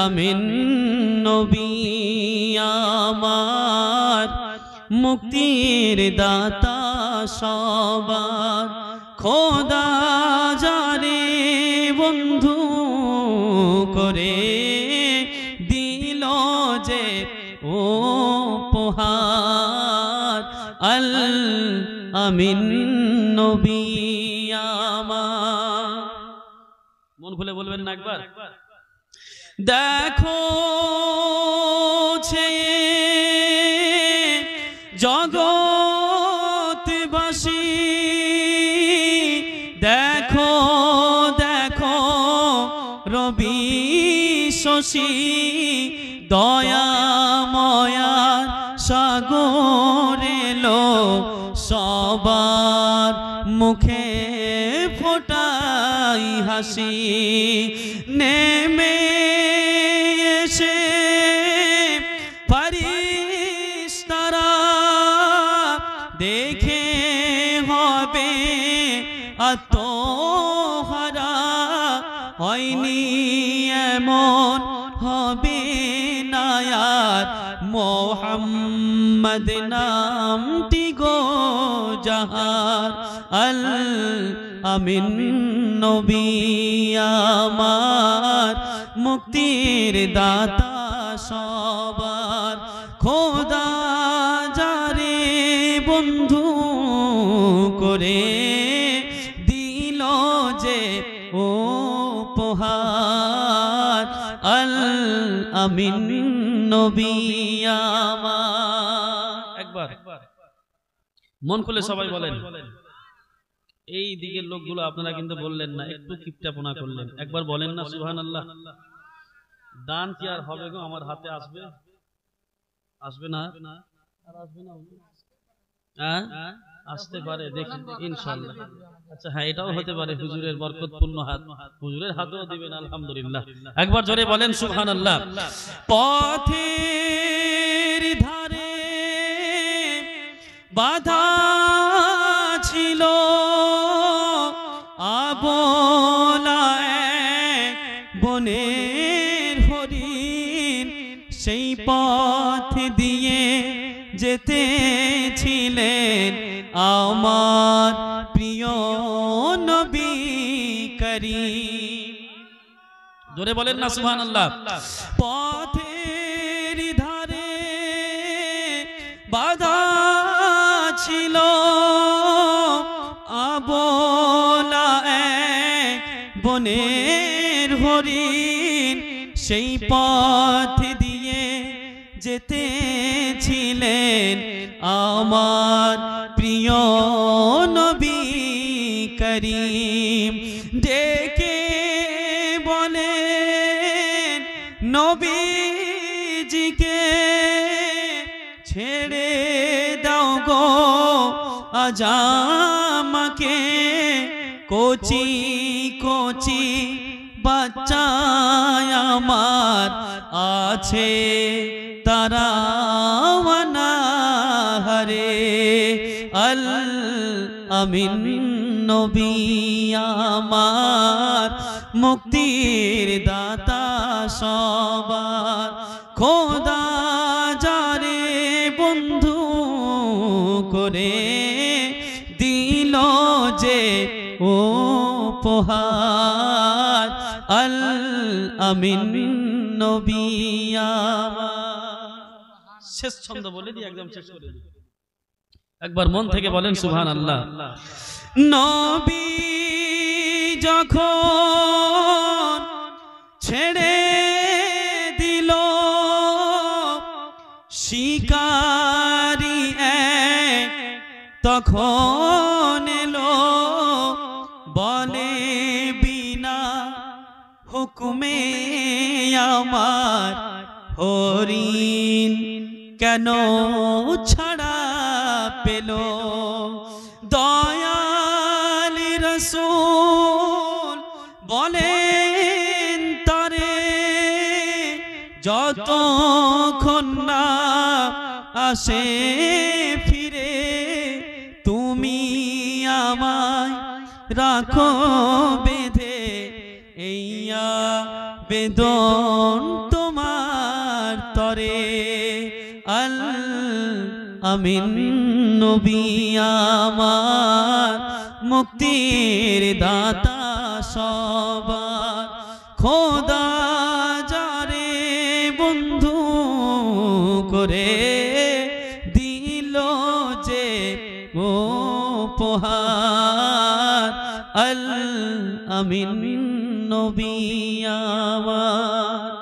আমিন নবী আমার মুক্তির দাতা সবার খোদা যারে বন্ধু করে দিল যে উপহার আল আমিন নবী আমার। মন খুলে বলবেন না একবার? দেখো জগৎবাসী, দেখো দেখো রবি শশী দয়াময়া সাগর এলো সবার মুখে ফোটাই হাসি। নেমে এসে ফারিস্তারা দেখে হবে আত্মহারা, হয়নি এমন হবে না আর মোহাম্মদ নামটি গো জাহার আল আমিন নবী আমার মুক্তির দাতা সবার খোদা যারে বন্ধু করে দিল যে উপহার আল আমিন নবী আমার। একবার মন খুলে সবাই বলেন। এই দিকের লোকগুলো আপনারা কিন্তু বললেন না, একটু কিপটাপনা করলেন। একবার বলেন না সুবহানাল্লাহ। দান কি আর হবে গো? আমার হাতে আসবে? আসবে না? আর আসবে না? হ্যাঁ আসতে পারে, দেখি ইনশাআল্লাহ। আচ্ছা হ্যাঁ, এটাও হতে পারে হুজুরের বরকতপূর্ণ হাত, হুজুরের হাতেও দিবেন আলহামদুলিল্লাহ। একবার জোরে বলেন সুবহানাল্লাহ। পথের ধারে বাধা ছিল আবলা এক বনের হরিণ, সেই পথ দিয়ে যেতেছিলেন আমার প্রিয় নবী করিম। জোরে বলেন না সুবহানাল্লাহ। পথের ধারে বাধা ছিল আবলা এক বনের হরিণ, সেই পথ দিয়ে যেতেছিলেন আমার প্রিয় নবী করিম। ডেকে বলেন নবীজিকে ছেড়ে দাও গো আজ আমাকে, কচি কচি বাচ্চা আমার আছে তারা অনাহারে আল আমিন নবী আমার মুক্তির দাতা সবার খোদা যারে বন্ধু করে দিল যে উপহার আল আমিন নবী আমার। শেষ ছন্দ বলে দিই, একদম শেষ করে দিই। একবার মন থেকে বলেন সুবহানাল্লাহ। নবী যখন ছেড়ে দিল শিকারি এক, তখন এলো বলে বিনা হুকুমে আমার হরিণ কেন ছাড়া পেল। দয়াল রাসূল বলেন তারে যতক্ষণ না আসে ফিরে, তুমি আমায় রাখো বেঁধে, এইয়া বেদন তোমার তরে আল আমিন নবী আমার মুক্তির দাতা সবার খোদা যারে বন্ধু করে দিল যে উপহার আল আমিন নবী আমার